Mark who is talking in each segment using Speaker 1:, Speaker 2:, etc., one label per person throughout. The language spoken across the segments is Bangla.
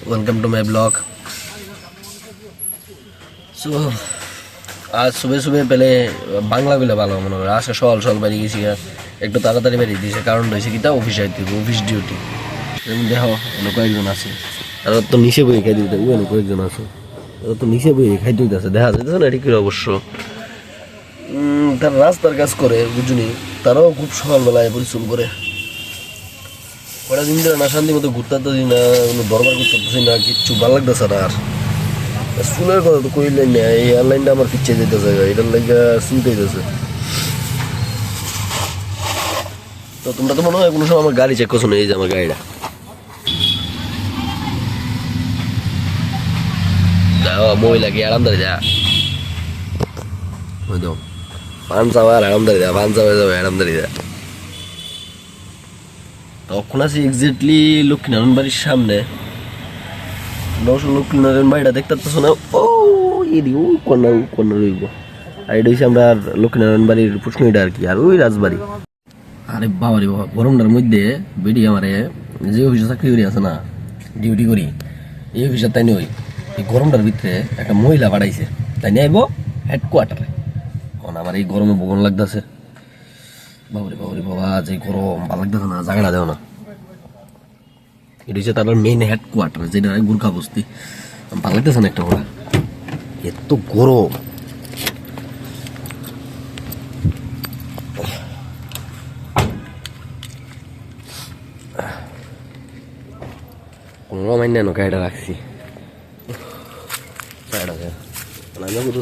Speaker 1: Welcome to my blog. So आज सुबह सुबह पहले बांगला बिले ভালো মনে হয়। আজকে সকাল সকাল বাড়ি গেছি, একটু তাড়াতাড়ি বেরিয়ে দিয়েছে, কারণ রয়েছে কি তা অফিসে আইতে অফিস ডিউটি। দেখো অন্য কয়েকজন আছে, তারা তো নিচে বই খাই দিতে, অন্য কয়েকজন আছে তারা তো নিচে বই খাই দিতেছে, দেখা যাইতেছে না ঠিক অবশ্য। তারা রাস্তার কাজ করে বুঝুনি, তারাও খুব সকালবেলায় পরিশ্রম করে। কটা দিন ধরে না শান্তি মতো ঘুরতেছি না, কোনো দরবার করতেছি না, কিচ্ছু ভালো লাগতেছে না। আর স্কুলের কথা তো কইলেন না, এই এয়ারলাইনটা আমার পিছিয়ে যেতেছে, এটার লাগে চিন্তা হইতেছে। তো তোমরা তো মনে হয় কোনো সময় আমার গাড়ি চেক করছো না, এই যে আমার গাড়িটা মহিলা কি আরামদারি দেয়া ওই তো পান চাওয়া আর আরামদারি দেয়া, পান চাওয়া যাবে আরামদারি দেয়া। তখন আছি এক্স্যাক্টলি লক্ষ্মীনারায়ণ বাড়ির সামনে। লক্ষ্মীনারায়ণ বাড়িটা দেখতে পাচ্ছ না, ও এদি ও কর্নার রইব। আর এটা হচ্ছে আমরা লক্ষ্মীনারায়ণ বাড়ির পুষ্করিটা আর কি, আর ওই রাজবাড়ি। আরে বাবা রে বাবা, গরমটার মধ্যে বেডি আমারে যে অফিসে চাকরি করি আছে না, ডিউটি করি, এই অফিসে তাই নই, এই গরমটার ভিতরে একটা মহিলা বাড়াইছে, তাই নিয়ে আইব হেডকোয়ার্টারে। এখন আমার এই গরমে বগন লাগতেছে, বাবরে বাবরে বাবা, যে গরম ভালো লাগতেছে না, জায়গাটা দেও না। এটা হচ্ছে তার মেইন হেডকোয়ার্টার, যেটা গুর্খা বস্তি। ভালো লাগতেছে না একটা ওরা, এত গরম। কোনো মাইন্ড না গাড়িটা রাখছি, আমি শুধু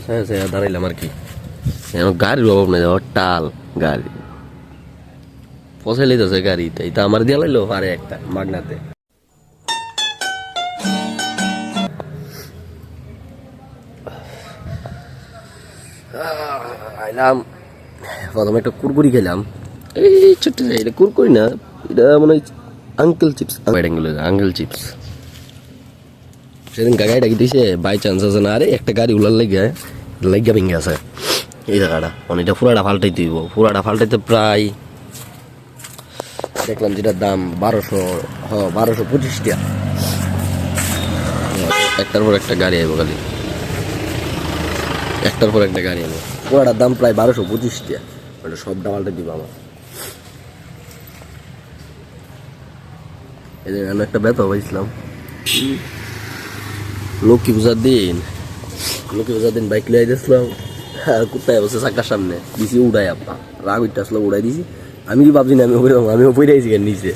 Speaker 1: দাঁড়াইলাম আর কি। গাড়ির অভাব নাই, টাল গাড়ি পৌঁছে লিতেছে গাড়ি, তাই তো আমার দিয়ে লাইলো আরে একটা মাগনাতে। আইলাম প্রথমে একটা কুরকুরি খেলাম, এই ছোট্ট এটা কুরকুরি না, এটা মনে হয় আঙ্কেল চিপস, আঙ্কেল চিপস। সেদিন গাড়িটা কি দিয়েছে বাই চান্স আছে না, আরে একটা গাড়ি উলার লেগে ভেঙে আছে এই জায়গাটা, অনেকটা পুরাটা ফাল্টাইতে দিব। পুরাটা ফাল্টাইতে প্রায় দেখলাম যেটার দাম 1225 টাকা। একটার পর একটা গাড়ি আইব, খালি একটার পর একটা গাড়ি আইব, পুরাটার দাম প্রায় 1225 টাকা। ওটা সবটা পাল্টে দিব আমার। এই যে একটা ব্যথা পাইছিলাম লক্ষ্মী পূজার দিন বাইক লিয়ে দিয়েছিলাম, আর কোথায় বসে চাকার সামনে দিছি উড়াই, আপা রাগ উঠতে আসলে উড়াই দিছি। আমি কি ভাবছি না আমিও পড়ে আইছি কেন নিচে।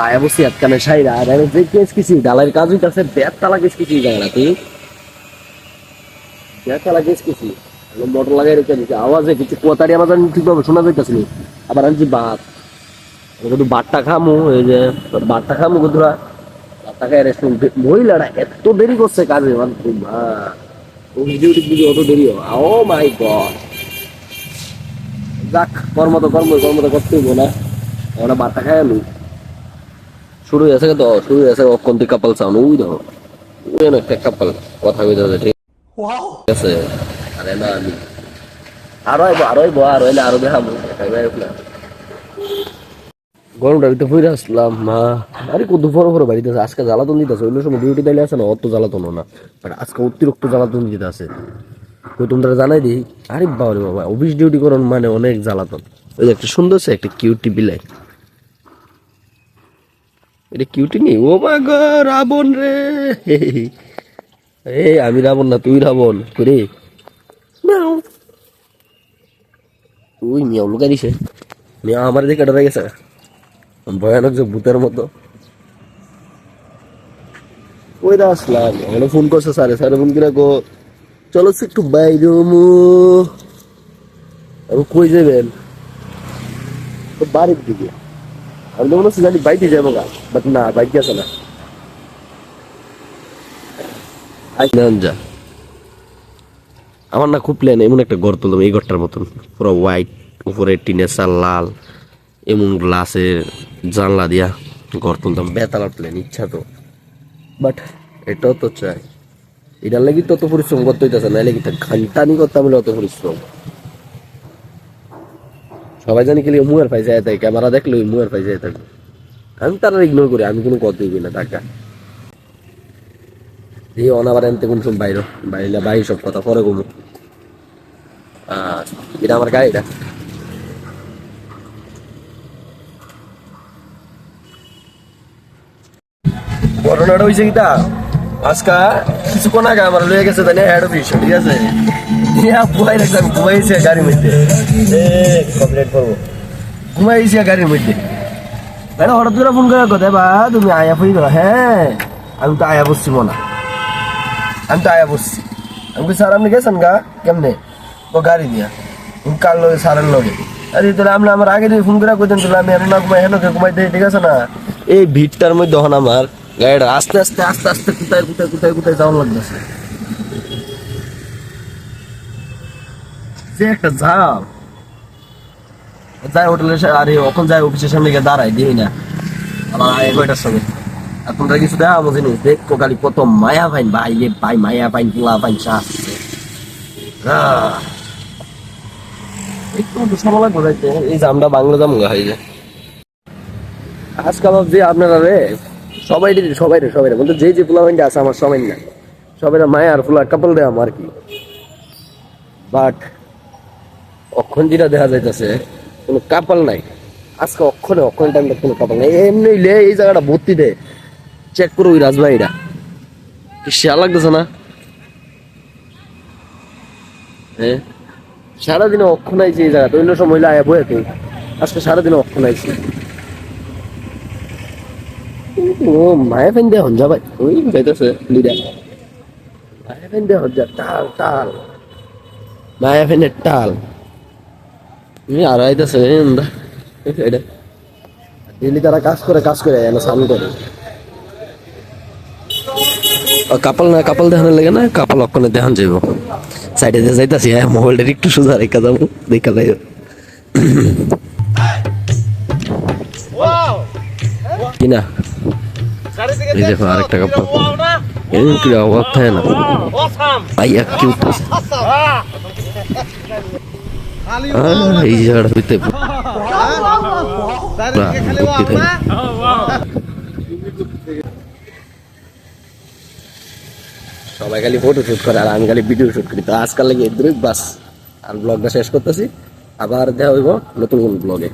Speaker 1: আয়া বসি আটকানে সাইরা, আর আমি যে কেস কিছু ডালার কাজ হইতাছে, বেতলা কেস কিছু জায়গা তুই বেতলা কেস কিছু মোটর লাগাই রেখে দিচ্ছে, আওয়াজে কিছু কোতারি আমার ঠিকভাবে শোনা যাইতেছিল। আবার আনছি ভাত, কিন্তু ভাতটা খামু, এই যে ভাতটা খামু বন্ধুরা, ভাতটা খাই রেস্টুরেন্ট। মহিলাটা এত দেরি করছে কাজে, মানে ডিউটি দিদি অত দেরি হয়। ও মাই গড, যাক কর্ম তো করতে হইব না, ওরা ভাতটা খাই আমি। শুরু হয়েছে তো, শুরু হয়েছে অকন্তি কাপাল সাউন্ড, ওই দেখো ওই একটা কাপাল কথা কইতেছে, ঠিক আছে। আরে না আমি আরো হইলে আরো দেখাবো। গরমটার ভিতরে ফিরে আসলাম, মা আরে কত বড় বাড়িতে আছে। আজকে জ্বালাতন দিতেছে, অন্য সময় ডিউটি দিলে আছে না অত জ্বালাতন না, বাট আজকে অতিরিক্ত জ্বালাতন দিতে আছে। তো তোমরা জানাই দিই, আরে বাবা বাবা, অফিস ডিউটি করেন মানে অনেক জ্বালাতন। ওই যে একটা সুন্দর সে একটা কিউটি বিলাই, এটা কিউটি নেই। ও মা গো, রাবণ রে, এ আমি রাবণ না, তুই রাবণ করে। ওই মিয়াও লুকাই দিছে, মিয়া আমার দিকে ডরে গেছে, ভয়ানক যে ভূতের মতো। ওই দা আসলাম, ওখানে ফোন করছে স্যারে ফোন করে গো চলো একটু বাইরে মু। কই যাবেন? বাড়ির দিকে। আমি তো মনে হচ্ছে জানি বাইকে যাবো গা, বাট না বাইকে আছে না। যা আমার না খুব প্ল্যান এমন একটা ঘর তুলতাম, এই ঘরটার মতন পুরো হোয়াইট, উপরে টিনের চাল লাল, এমন গ্লাসের জানলা দিয়া ঘর তুলতাম, বেতালার প্ল্যান ইচ্ছা তো। বাট এটাও তো চাই, এটার লাগি তো অত পরিশ্রম করতে হইতেছে, নাহলে কি ঘন্টানি করতাম বলে অত পরিশ্রম। সবাই জানি কি মুয়ের পাই যায়, তাই ক্যামেরা দেখলে ওই মুয়ের পাই যায় থাকবে। আমি তারা ইগনোর করি, আমি কোনো কথা দিবি না টাকা দিয়ে অনাবার আনতে কোন সময় বাইরে বাইরে বাই সব কথা পরে কমু। এটা আমার গাড়িটা। ঘটনাটা হয়েছে কি তা, আজকা কিছুক্ষণ আগে আমার লয়ে গেছে তাই হেড অফিস, ঠিক আছে, ঘুমাই রাখছি, আমি ঘুমাইছি গাড়ির মধ্যে, কমপ্লেন করবো, ঘুমাইছি গাড়ির মধ্যে। ম্যাডাম হঠাৎ করে ফোন করে কথা, বা তুমি আয়া ফই করো, হ্যাঁ আমি তো আয়া বসছি মনা, আমি তো আয়া বসছি। আমি স্যার আপনি গেছেন গা কেমনে, ও গাড়ি দিয়া কার লগে সারের লগে। আরে তাহলে আপনি আমার আগে দিয়ে ফোন করে কইতেন, তাহলে আমি এখন না ঘুমাই হেন ঘুমাই দিই, ঠিক আছে না। এই ভিড়টার মধ্যে তখন আমার গাড়িটা আস্তে আস্তে আস্তে আস্তে কোথায় কোথায় কোথায় কোথায় যাওয়ার লাগতেছে, যে একটা জাম। যাই হোটেলের, আরে এখন যাই অফিসের সামনে গিয়ে দাঁড়াই দিই না আমার কয়টার সময়। এখন কিছু দেখা জিনিস দেখো খালি কত মায়া পাইন ভাই, ভাই মায়া পাইন পোলা পাইন আসছে, একটু সময় লাগবে যাইতে। এই জামটা বাংলা জাম হয়ে যায় আজকাল। যে আপনারা রে সবাই সবাই রে সবাই বলতে, যে যে পোলা পাইনটা আছে আমার সবাই না, সবাই মায়া আর পোলা কাপল দেয় আমার কি। বাট অক্ষণ যেটা দেখা যাইতেছে কোনো কাপাল নাই আজকে, অক্ষণে অক্ষণ টাইমটা কোনো কাপাল নাই। এমনি এই জায়গাটা ভর্তি দেয়, চেক করো ওই রাজবাড়িটা, কি শেয়ার লাগতেছে না? হ্যাঁ সারাদিনে অক্ষণ আইছে এই জায়গাটা, অন্য সময় আয়া বয়ে তুই, আজকে সারাদিনে অক্ষণ আইছে। ও মায়া ফেন দিয়ে হঞ্জা ভাই, ওই যাইতেছে লিডা, মায়া ফেন দিয়ে হঞ্জা, টাল টাল মায়া ফেনের টাল আর আইতেছে এটা। ডেলি তারা কাজ করে এনে সান করে কাপাল না, কাপাল দেখানোর লাগে না, কাপাল অক্ষণে দেখান যাইব। সাইডে দিয়ে যাইতাছি, হ্যাঁ মোবাইলটা একটু সোজা রেখা যাবো, দেখা যাই কিনা। এই দেখো আরেকটা কাপাল, এরকম কি অভাব থাকে না ভাই, কি এই জায়গাটা হইতে সবাই খালি ফটো শুট করে আর আমি খালি ভিডিও শুট করি। তো আজকাল লাগে বাস, আর ব্লগটা শেষ করতেছি, আবার দেখা হইব নতুন কোন ব্লগে।